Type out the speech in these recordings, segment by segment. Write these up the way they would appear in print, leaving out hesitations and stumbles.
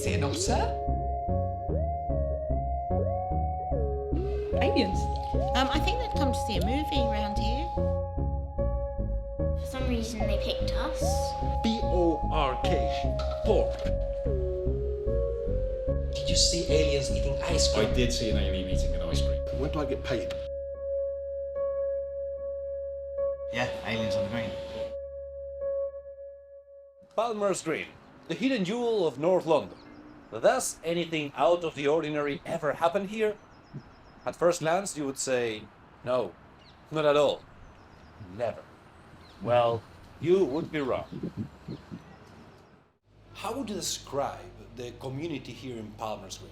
Is it an otter? Aliens. I think they'd come to see a movie around here. For some reason they picked us. P-O-R-K, pork. Did you see aliens eating ice cream? I did see an alien eating an ice cream. When do I get paid? Yeah, aliens on the green. Palmer's Green, the hidden jewel of North London. Does anything out of the ordinary ever happen here? At first glance, you would say, no, not at all. Never. Well, you would be wrong. How would you describe the community here in Palmer's Green?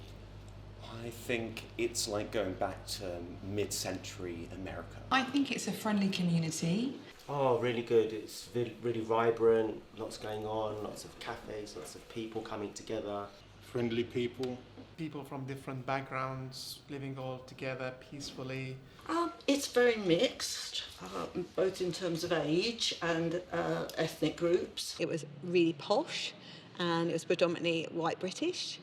I think it's like going back to mid-century America. I think it's a friendly community. Oh, really good. It's really vibrant, lots going on, lots of cafes, lots of people coming together. Friendly people. People from different backgrounds living all together peacefully. It's very mixed, both in terms of age and ethnic groups. It was really posh and it was predominantly white British.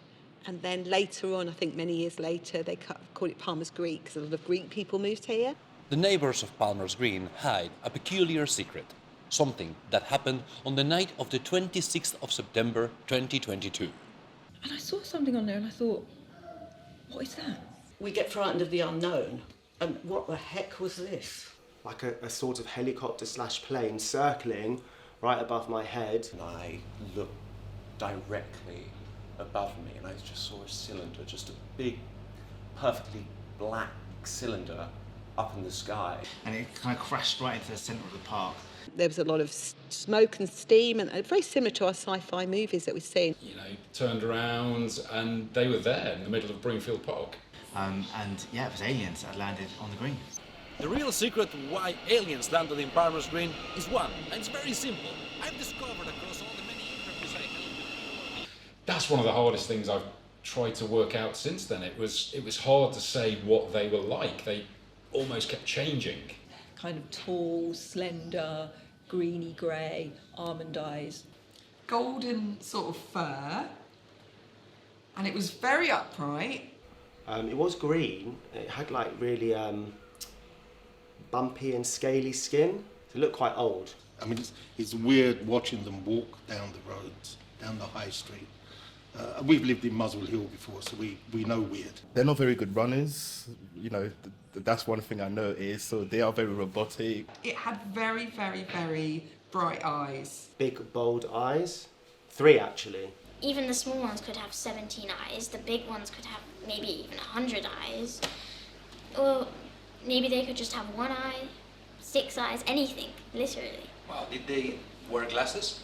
And then later on, I think many years later, they called it Palmer's Green because a lot of Greek people moved here. The neighbors of Palmer's Green hide a peculiar secret, something that happened on the night of the 26th of September 2022. And I saw something on there and I thought, what is that? We get frightened of the unknown. And what the heck was this? Like a sort of helicopter/plane circling right above my head. And I looked directly above me and I just saw a cylinder, just a big, perfectly black cylinder up in the sky. And it kind of crashed right into the centre of the park. There was a lot of smoke and steam and very similar to our sci-fi movies that we've seen. You know, turned around and they were there in the middle of Broomfield Park. And yeah, it was aliens that landed on the green. The real secret why aliens landed in Palmer's Green is one, and it's very simple. I've discovered across all the many interviews I held. That's one of the hardest things I've tried to work out since then. It was hard to say what they were like. They almost kept changing. Kind of tall, slender, greeny grey, almond eyes. Golden sort of fur. And it was very upright. It was green. It had like really bumpy and scaly skin. It looked quite old. I mean, it's weird watching them walk down the roads, down the high street. We've lived in Muswell Hill before, so we know weird. They're not very good runners, you know, that's one thing I noticed, so they are very robotic. It had very, very, very bright eyes. Big, bold eyes. 3 actually. Even the small ones could have 17 eyes. The big ones could have maybe even 100 eyes. Or maybe they could just have 1 eye, 6 eyes, anything, literally. Wow, did they wear glasses?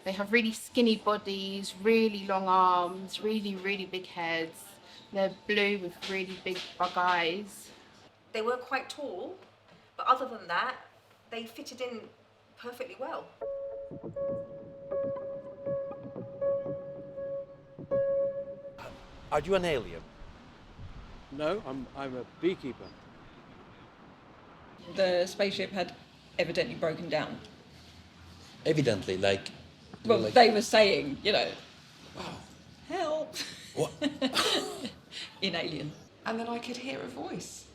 They have really skinny bodies, really long arms, really, really big heads. They're blue with really big bug eyes. They were quite tall, but other than that, they fitted in perfectly well. Are you an alien? No, I'm a beekeeper. The spaceship had evidently broken down. Evidently, like... Well, they were saying, you know, wow. Help! What? In Alien. And then I could hear a voice.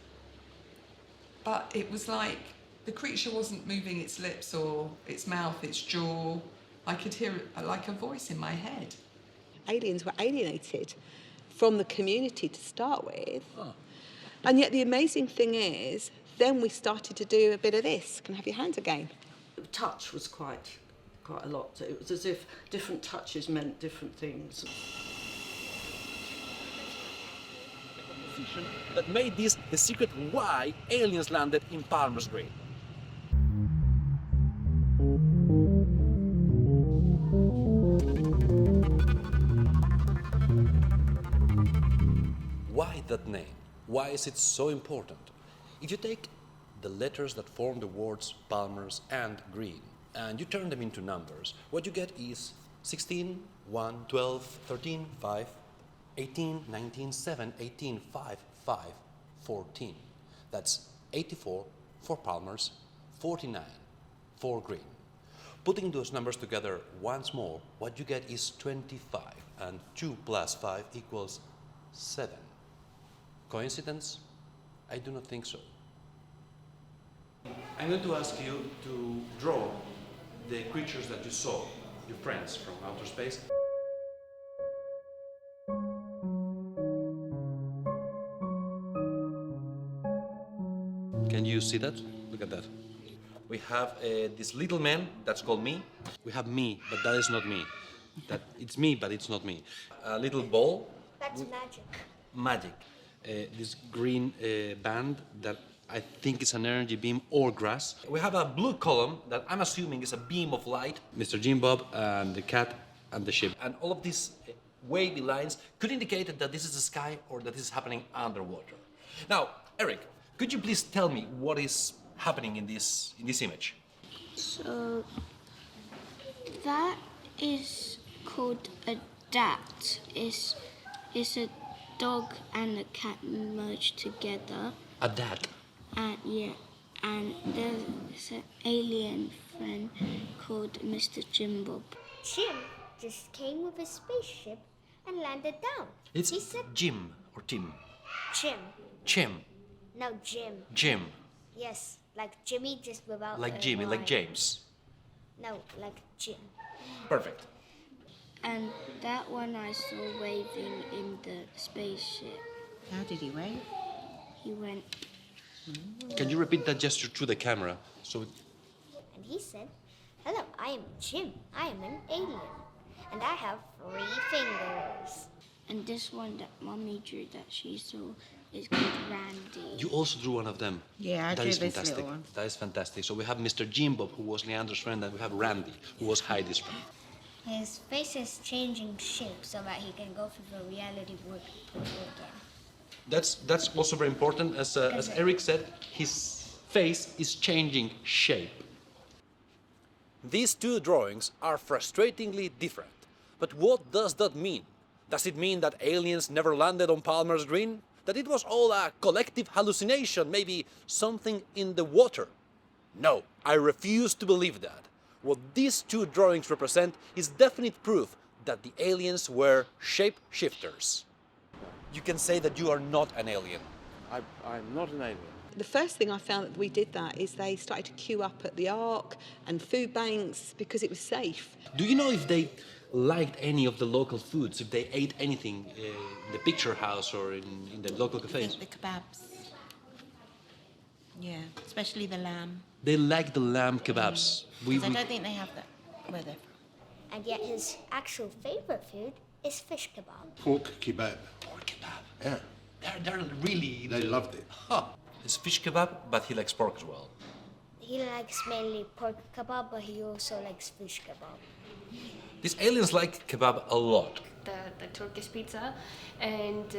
But it was like the creature wasn't moving its lips or its mouth, its jaw. I could hear like a voice in my head. Aliens were alienated from the community to start with. Oh. And yet the amazing thing is, then we started to do a bit of this. Can I have your hands again? Touch was quite a lot. It was as if different touches meant different things. That made this the secret why aliens landed in Palmer's Green. Why that name? Why is it so important? If you take the letters that form the words Palmer's and Green and you turn them into numbers, what you get is 16, 1, 12, 13, 5, 18, 19, 7, 18, 5, 5, 14. That's 84 for Palmer's, 49 for Green. Putting those numbers together once more, what you get is 25. and 2 plus 5 equals 7. Coincidence? I do not think so. I'm going to ask you to draw the creatures that you saw, your friends from outer space. Can you see that? Look at that. We have this little man, that's called me. We have me, but that is not me. It's me, but it's not me. A little ball. That's magic. Magic. This green band that I think is an energy beam or grass. We have a blue column that I'm assuming is a beam of light. Mr. Jim Bob and the cat and the ship. And all of these wavy lines could indicate that this is the sky or that this is happening underwater. Now, Eric, could you please tell me what is happening in this image? So that is called a dat. It's a dog and a cat merged together. A dat? Yeah, and there's an alien friend called Mr. Jim Bob. Jim just came with a spaceship and landed down. It's He said Jim or Tim. Jim. Jim. No, Jim. Jim. Yes, like Jimmy, just without Like a Jimmy, like Y. James. No, like Jim. Perfect. And that one I saw waving in the spaceship. How did he wave? He went. Can you repeat that gesture to the camera? And he said, "Hello, I am Jim. I am an alien. And I have 3 fingers." And this one that Mummy drew that she saw is called Randy. You also drew one of them. Yeah, I That drew is this fantastic. little one. That is fantastic. So we have Mr. Jim Bob, who was Leander's friend, and we have Randy, who was Heidi's friend. His face is changing shape so that he can go through the reality portal again. That's also very important. As Eric said, his face is changing shape. These 2 drawings are frustratingly different. But what does that mean? Does it mean that aliens never landed on Palmer's Green? That it was all a collective hallucination, maybe something in the water? No, I refuse to believe that. What these 2 drawings represent is definite proof that the aliens were shapeshifters. You can say that you are not an alien. I'm not an alien. The first thing I found that we did that is they started to queue up at the Ark and food banks because it was safe. Do you know if they liked any of the local foods, if they ate anything in the picture house or in the local I cafes? think the kebabs. Yeah, especially the lamb. They like the lamb kebabs. Because I don't think they have that where they're from. And yet his actual favorite food is fish kebab. Pork kebab. Pork kebab. Yeah. They're really... They loved it. Huh. It's fish kebab, but he likes pork as well. He likes mainly pork kebab, but he also likes fish kebab. These aliens like kebab a lot. The Turkish pizza, and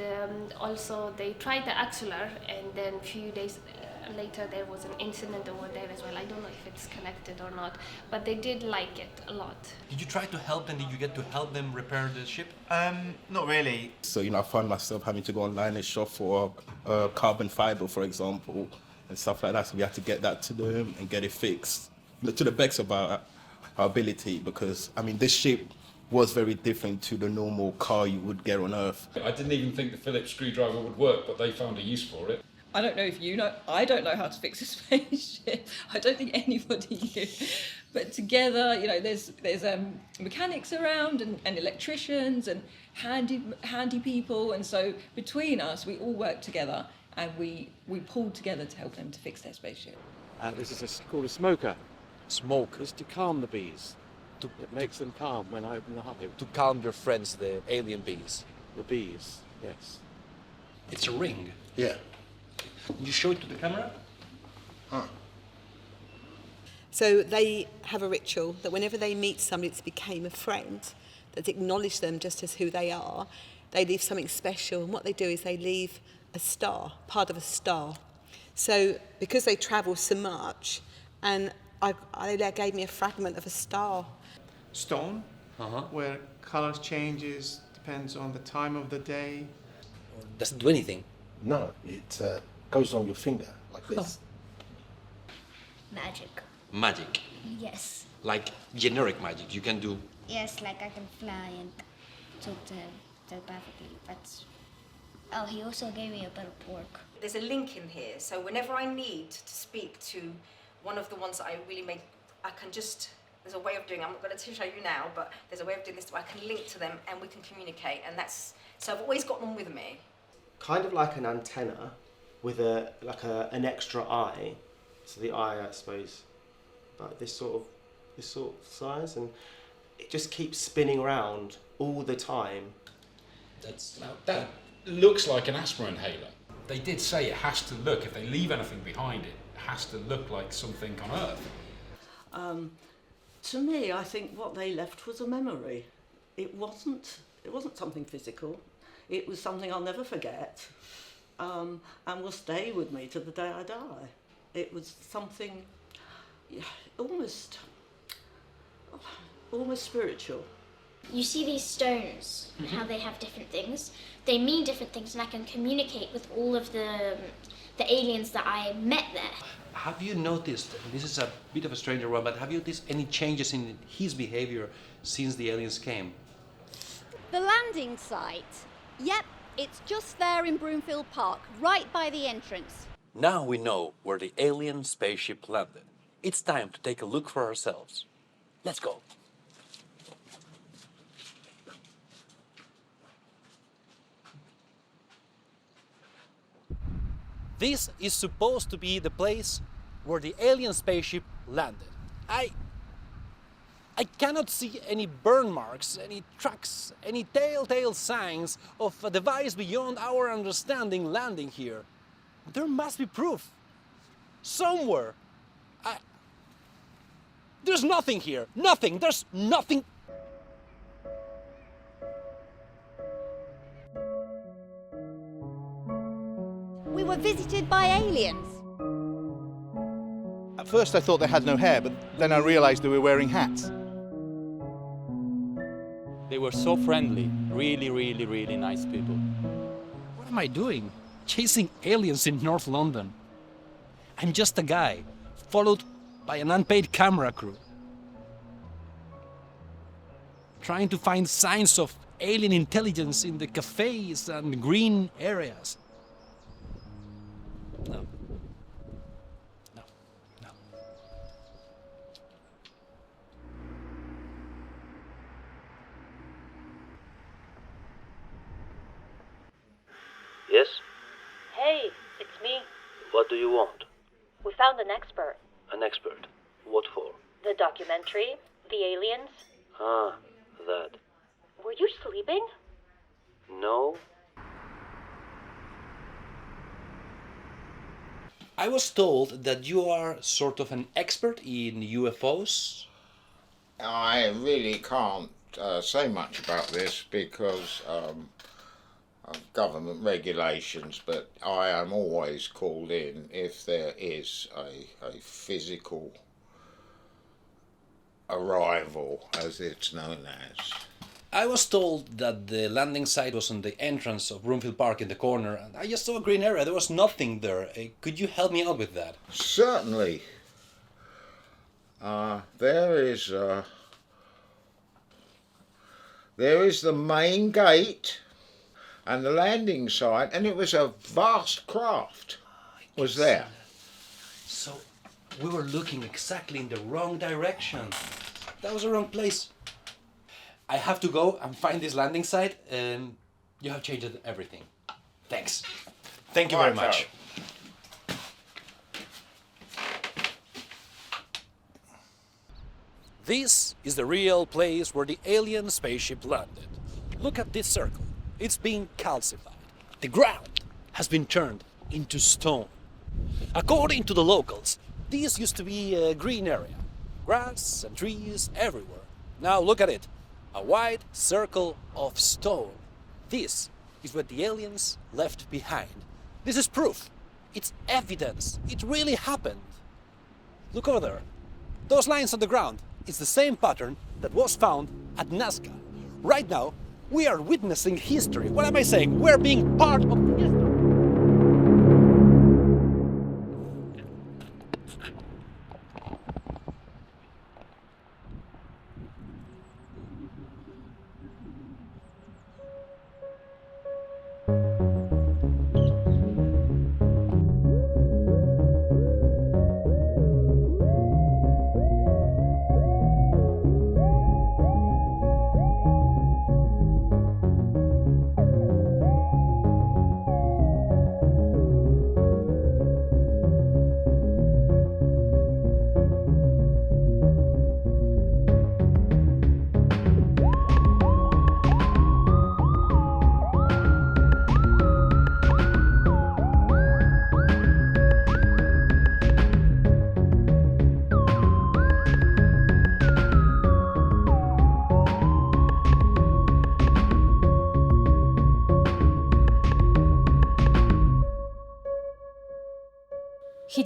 also they tried the axelar, and then a few days later there was an incident over there as well. I don't know if it's connected or not, but they did like it a lot. Did you try to help them? Did you get to help them repair the ship? Not really. So, I found myself having to go online and shop for carbon fiber, for example, and stuff like that. So we had to get that to them and get it fixed to the best of our ability, because, this ship was very different to the normal car you would get on Earth. I didn't even think the Phillips screwdriver would work, but they found a use for it. I don't know if you know, I don't know how to fix a spaceship. I don't think anybody knew. But together, there's mechanics around and electricians and handy people. And so between us, we all work together and we pulled together to help them to fix their spaceship. This is called a smoker. Smoke. It's to calm the bees. It makes them calm when I open the hive. To calm your friends, the alien bees. The bees, yes. It's a ring. Yeah. Can you show it to the camera? So they have a ritual that whenever they meet somebody that's became a friend, that acknowledge them just as who they are, they leave something special. And what they do is they leave a star, part of a star. So because they travel so much, and they gave me a fragment of a star. Stone, where colours changes, depends on the time of the day. Does it do anything? No, it goes on your finger like this. Magic. Magic. Yes. Like generic magic. You can do... Yes, like I can fly and... talk to him telepathically. Oh, he also gave me a bit of pork. There's a link in here, so whenever I need to speak to one of the ones that I really make, I can just, there's a way of doing it. I'm not going to show you now, but there's a way of doing this where I can link to them and we can communicate, and that's, so I've always got them with me. Kind of like an antenna with an extra eye. So the eye, I suppose, about this sort of size, and it just keeps spinning around all the time. That looks like an asthma inhaler. They did say it has to look, if they leave anything behind it, it has to look like something on Earth. To me, I think what they left was a memory. It wasn't something physical. It was something I'll never forget, and will stay with me to the day I die. It was something almost spiritual. You see these stones, how they have different things. They mean different things, and I can communicate with all of the aliens that I met there. Have you noticed, this is a bit of a stranger one, but have you noticed any changes in his behavior since the aliens came? The landing site. Yep, it's just there in Broomfield Park, right by the entrance. Now we know where the alien spaceship landed. It's time to take a look for ourselves. Let's go. This is supposed to be the place where the alien spaceship landed. I cannot see any burn marks, any tracks, any telltale signs of a device beyond our understanding landing here. There must be proof. Somewhere. There's nothing here. Nothing. There's nothing. We were visited by aliens. At first I thought they had no hair, but then I realized they were wearing hats. They were so friendly, really, really, really nice people. What am I doing? Chasing aliens in North London. I'm just a guy, followed by an unpaid camera crew. Trying to find signs of alien intelligence in the cafes and green areas. No. No. No. Yes? Hey, it's me. What do you want? We found an expert. An expert? What for? The documentary, The Aliens. Ah, that. Were you sleeping? No? I was told that you are sort of an expert in UFOs. I really can't say much about this because of government regulations, but I am always called in if there is a physical arrival, as it's known as. I was told that the landing site was on the entrance of Broomfield Park in the corner, and I just saw a green area. There was nothing there. Could you help me out with that? Certainly. There is the main gate and the landing site, and it was a vast craft was there. So we were looking exactly in the wrong direction. That was the wrong place. I have to go and find this landing site, and you have changed everything. Thanks. Thank you very much. This is the real place where the alien spaceship landed. Look at this circle. It's being calcified. The ground has been turned into stone. According to the locals, this used to be a green area. Grass and trees everywhere. Now look at it. A wide circle of stone. This is what the aliens left behind. This is proof. It's evidence. It really happened. Look over there. Those lines on the ground. It's the same pattern that was found at Nazca. Right now, we are witnessing history. What am I saying? We're being part of history.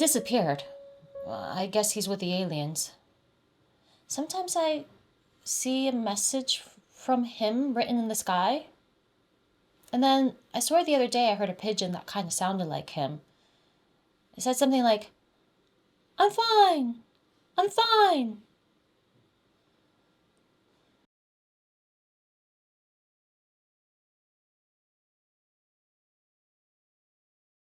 disappeared. I guess he's with the aliens. Sometimes I see a message from him written in the sky. And then I swear the other day I heard a pigeon that kind of sounded like him. It said something like, "I'm fine, I'm fine."